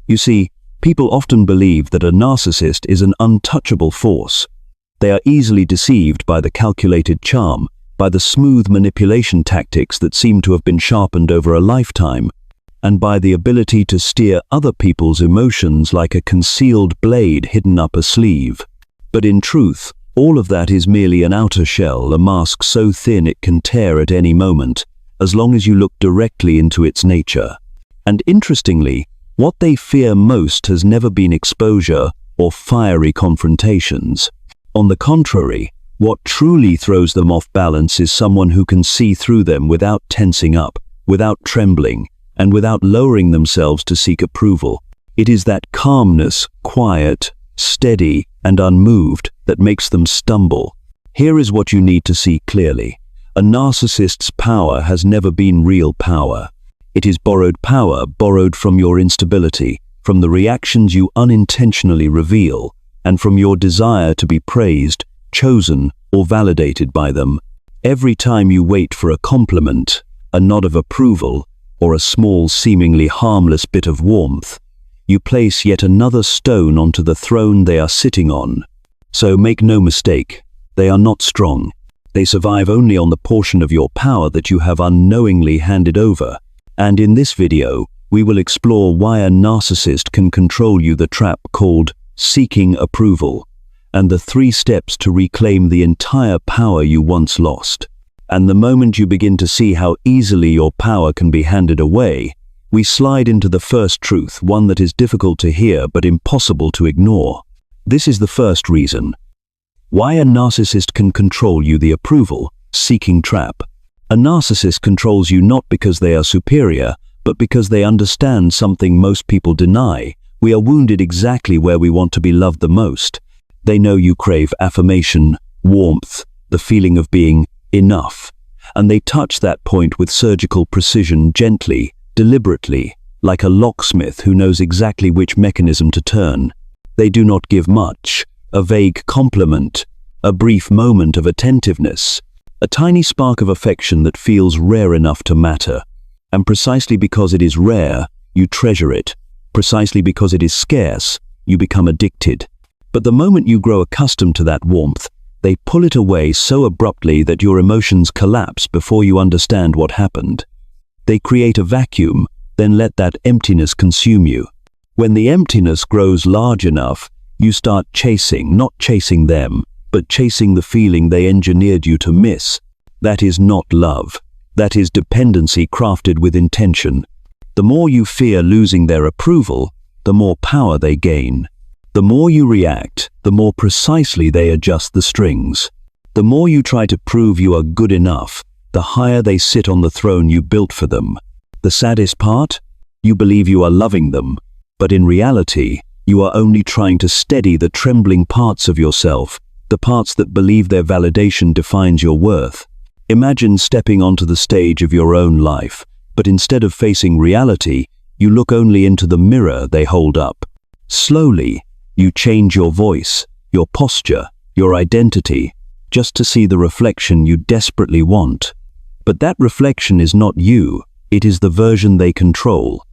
You see, people often believe that a narcissist is an untouchable force. They are easily deceived by the calculated charm, by the smooth manipulation tactics that seem to have been sharpened over a lifetime, and by the ability to steer other people's emotions like a concealed blade hidden up a sleeve. But in truth, all of that is merely an outer shell, a mask so thin it can tear at any moment, as long as you look directly into its nature. And interestingly, what they fear most has never been exposure or fiery confrontations. On the contrary, what truly throws them off balance is someone who can see through them without tensing up, without trembling, and without lowering themselves to seek approval. It is that calmness, quiet, steady, and unmoved, that makes them stumble. Here is what you need to see clearly. A narcissist's power has never been real power. It is borrowed power, borrowed from your instability, from the reactions you unintentionally reveal, and from your desire to be praised, chosen, or validated by them. Every time you wait for a compliment, a nod of approval, or a small, seemingly harmless bit of warmth, you place yet another stone onto the throne they are sitting on. So make no mistake, they are not strong. They survive only on the portion of your power that you have unknowingly handed over. And in this video, we will explore why a narcissist can control you, the trap called seeking approval, and the 3 steps to reclaim the entire power you once lost. And the moment you begin to see how easily your power can be handed away, we slide into the first truth, one that is difficult to hear but impossible to ignore. This is the first reason why a narcissist can control you, the approval-seeking trap. A narcissist controls you not because they are superior, but because they understand something most people deny. We are wounded exactly where we want to be loved the most. They know you crave affirmation, warmth, the feeling of being enough, and they touch that point with surgical precision, gently, deliberately, like a locksmith who knows exactly which mechanism to turn. They do not give much, a vague compliment, a brief moment of attentiveness, a tiny spark of affection that feels rare enough to matter. And precisely because it is rare, you treasure it. Precisely because it is scarce, you become addicted. But the moment you grow accustomed to that warmth, they pull it away so abruptly that your emotions collapse before you understand what happened. They create a vacuum, then let that emptiness consume you. When the emptiness grows large enough, you start chasing, not chasing them, but chasing the feeling they engineered you to miss. That is not love. That is dependency crafted with intention. The more you fear losing their approval, the more power they gain. The more you react, the more precisely they adjust the strings. The more you try to prove you are good enough, the higher they sit on the throne you built for them. The saddest part? You believe you are loving them, but in reality, you are only trying to steady the trembling parts of yourself, the parts that believe their validation defines your worth. Imagine stepping onto the stage of your own life, but instead of facing reality, you look only into the mirror they hold up. Slowly, you change your voice, your posture, your identity, just to see the reflection you desperately want. But that reflection is not you, it is the version they control.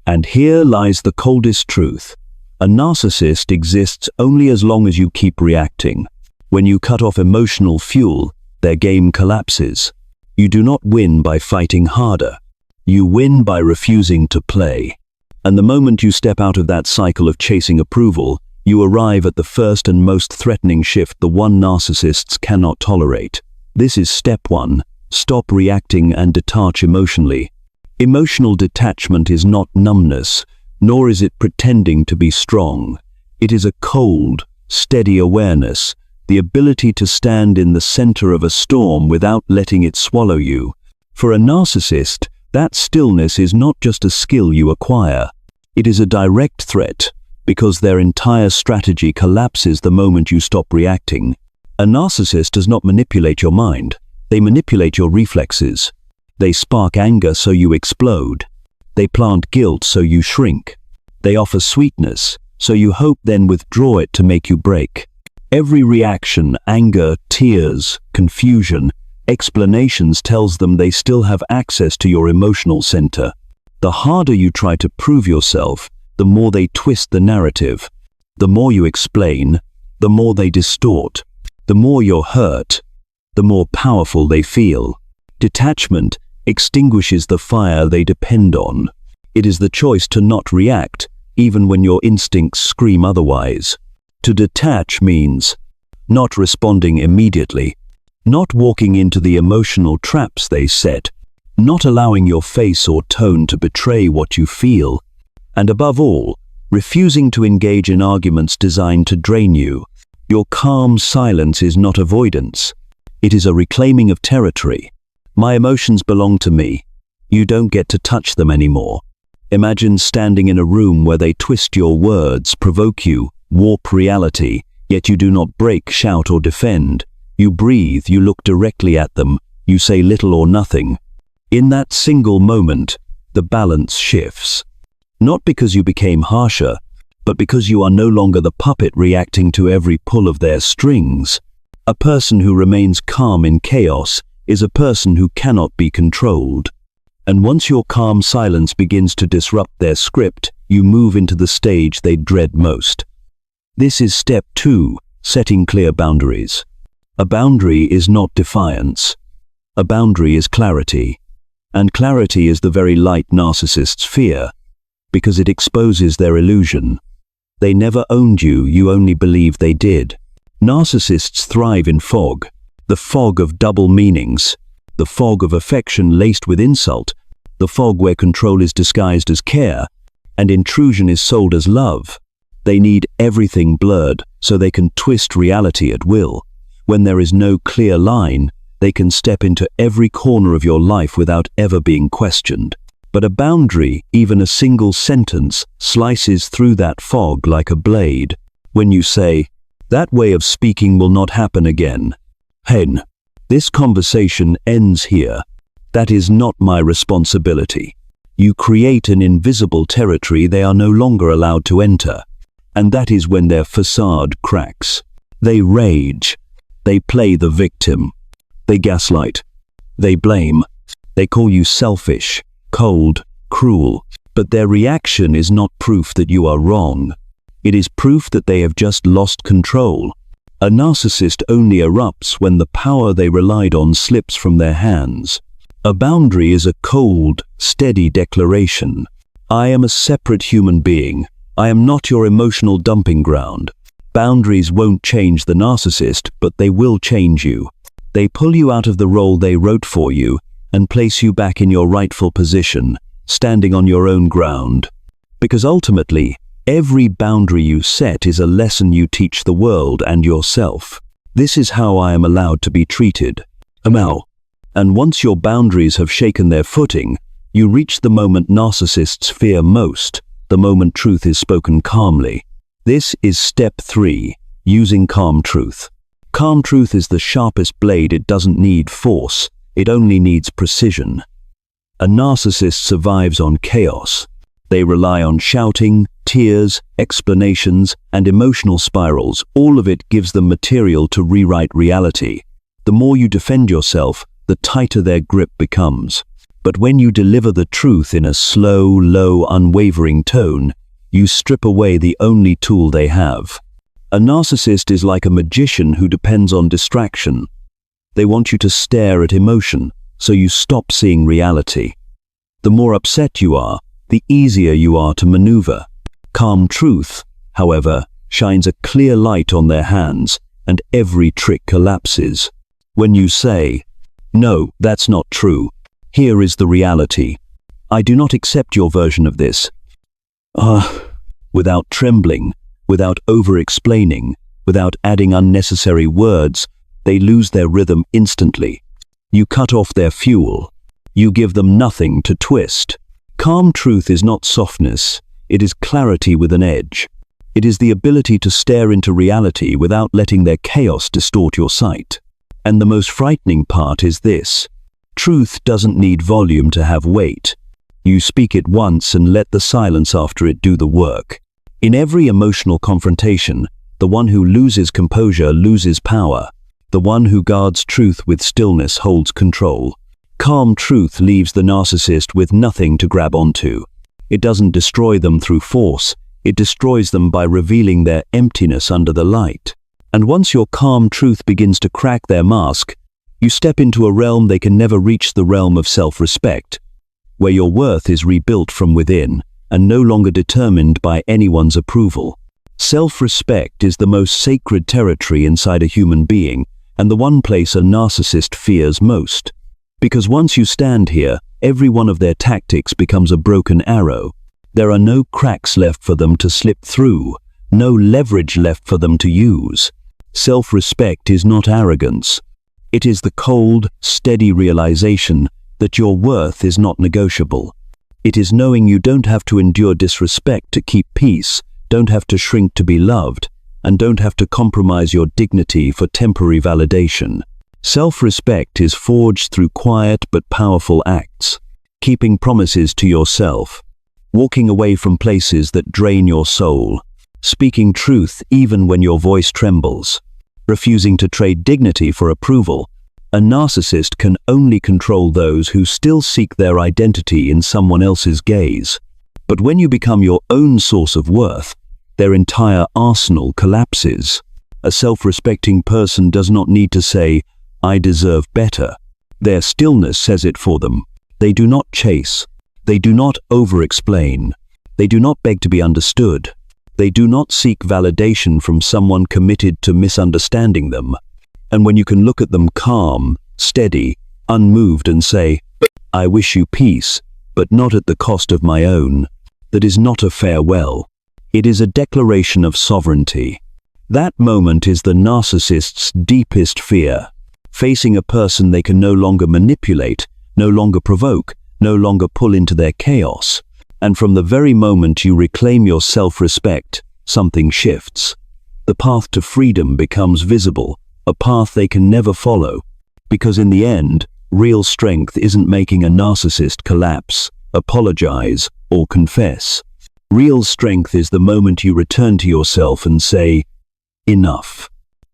And here lies the coldest truth. A narcissist exists only as long as you keep reacting. When you cut off emotional fuel, their game collapses. You do not win by fighting harder. You win by refusing to play. And the moment you step out of that cycle of chasing approval, you arrive at the first and most threatening shift the one narcissists cannot tolerate. This is step 1. Stop reacting and detach emotionally. Emotional detachment is not numbness, nor is it pretending to be strong. It is a cold, steady awareness, the ability to stand in the center of a storm without letting it swallow you. For a narcissist, that stillness is not just a skill you acquire. It is a direct threat, because their entire strategy collapses the moment you stop reacting. A narcissist does not manipulate your mind. They manipulate your reflexes. They spark anger so you explode. They plant guilt so you shrink. They offer sweetness, so you hope then withdraw it to make you break. Every reaction, anger, tears, confusion, explanations tells them they still have access to your emotional center. The harder you try to prove yourself, the more they twist the narrative. The more you explain, the more they distort. The more you're hurt, the more powerful they feel. Detachment extinguishes the fire they depend on. It is the choice to not react, even when your instincts scream otherwise. To detach means not responding immediately, not walking into the emotional traps they set, not allowing your face or tone to betray what you feel, and above all, refusing to engage in arguments designed to drain you. Your calm silence is not avoidance. It is a reclaiming of territory. My emotions belong to me. You don't get to touch them anymore. Imagine standing in a room where they twist your words, provoke you, warp reality, yet you do not break, shout, or defend. You breathe, you look directly at them, you say little or nothing. In that single moment, the balance shifts. Not because you became harsher, but because you are no longer the puppet reacting to every pull of their strings. A person who remains calm in chaos is a person who cannot be controlled. And once your calm silence begins to disrupt their script, you move into the stage they dread most. This is step 2, setting clear boundaries. A boundary is not defiance. A boundary is clarity. And clarity is the very light narcissists fear, because it exposes their illusion. They never owned you, you only believed they did. Narcissists thrive in fog, the fog of double meanings, the fog of affection laced with insult, the fog where control is disguised as care, and intrusion is sold as love. They need everything blurred so they can twist reality at will. When there is no clear line, they can step into every corner of your life without ever being questioned. But a boundary, even a single sentence, slices through that fog like a blade. When you say, "That way of speaking will not happen again. Hen, this conversation ends here. That is not my responsibility." You create an invisible territory they are no longer allowed to enter. And that is when their facade cracks. They rage. They play the victim. They gaslight. They blame. They call you selfish, cold, cruel. But their reaction is not proof that you are wrong. It is proof that they have just lost control. A narcissist only erupts when the power they relied on slips from their hands. A boundary is a cold, steady declaration. I am a separate human being. I am not your emotional dumping ground. Boundaries won't change the narcissist, but they will change you. They pull you out of the role they wrote for you and place you back in your rightful position, standing on your own ground. Because ultimately, every boundary you set is a lesson you teach the world and yourself. This is how I am allowed to be treated. Amal. And once your boundaries have shaken their footing, you reach the moment narcissists fear most, the moment truth is spoken calmly. This is step 3, using calm truth. Calm truth is the sharpest blade. It doesn't need force, it only needs precision. A narcissist survives on chaos. They rely on shouting, tears, explanations, and emotional spirals. All of it gives them material to rewrite reality. The more you defend yourself, the tighter their grip becomes. But when you deliver the truth in a slow, low, unwavering tone, you strip away the only tool they have. A narcissist is like a magician who depends on distraction. They want you to stare at emotion, so you stop seeing reality. The more upset you are, the easier you are to maneuver. Calm truth, however, shines a clear light on their hands, and every trick collapses. When you say, "No, that's not true. Here is the reality. I do not accept your version of this." Without trembling, without over-explaining, without adding unnecessary words, they lose their rhythm instantly. You cut off their fuel. You give them nothing to twist. Calm truth is not softness. It is clarity with an edge. It is the ability to stare into reality without letting their chaos distort your sight. And the most frightening part is this: truth doesn't need volume to have weight. You speak it once and let the silence after it do the work. In every emotional confrontation, the one who loses composure loses power. The one who guards truth with stillness holds control. Calm truth leaves the narcissist with nothing to grab onto. It doesn't destroy them through force, it destroys them by revealing their emptiness under the light. And once your calm truth begins to crack their mask, you step into a realm they can never reach, the realm of self-respect, where your worth is rebuilt from within and no longer determined by anyone's approval. Self-respect is the most sacred territory inside a human being, and the one place a narcissist fears most. Because once you stand here, every one of their tactics becomes a broken arrow. There are no cracks left for them to slip through, no leverage left for them to use. Self-respect is not arrogance. It is the cold, steady realization that your worth is not negotiable. It is knowing you don't have to endure disrespect to keep peace, don't have to shrink to be loved, and don't have to compromise your dignity for temporary validation. Self-respect is forged through quiet but powerful acts, keeping promises to yourself, walking away from places that drain your soul, speaking truth even when your voice trembles, refusing to trade dignity for approval. A narcissist can only control those who still seek their identity in someone else's gaze. But when you become your own source of worth, their entire arsenal collapses. A self-respecting person does not need to say, "I deserve better." Their stillness says it for them. They do not chase. They do not over-explain. They do not beg to be understood. They do not seek validation from someone committed to misunderstanding them. And when you can look at them calm, steady, unmoved and say, "I wish you peace, but not at the cost of my own," that is not a farewell. It is a declaration of sovereignty. That moment is the narcissist's deepest fear, facing a person they can no longer manipulate, no longer provoke, no longer pull into their chaos. And from the very moment you reclaim your self-respect, something shifts. The path to freedom becomes visible, a path they can never follow. Because in the end, real strength isn't making a narcissist collapse, apologize, or confess. Real strength is the moment you return to yourself and say, "Enough."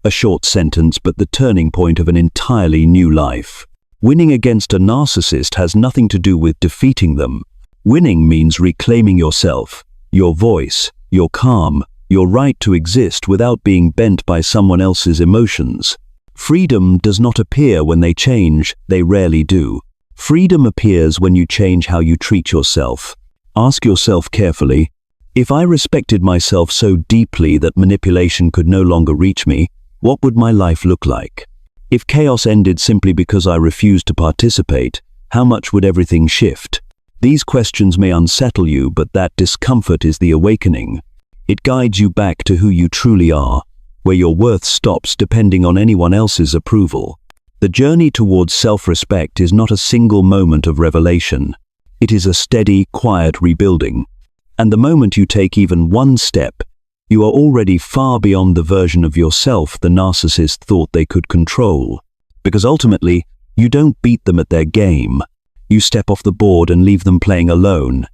A short sentence, but the turning point of an entirely new life. Winning against a narcissist has nothing to do with defeating them. Winning means reclaiming yourself, your voice, your calm, your right to exist without being bent by someone else's emotions. Freedom does not appear when they change, they rarely do. Freedom appears when you change how you treat yourself. Ask yourself carefully, if I respected myself so deeply that manipulation could no longer reach me, what would my life look like? If chaos ended simply because I refused to participate, how much would everything shift? These questions may unsettle you, but that discomfort is the awakening. It guides you back to who you truly are, where your worth stops depending on anyone else's approval. The journey towards self-respect is not a single moment of revelation. It is a steady, quiet rebuilding. And the moment you take even one step, you are already far beyond the version of yourself the narcissist thought they could control. Because ultimately, you don't beat them at their game. You step off the board and leave them playing alone.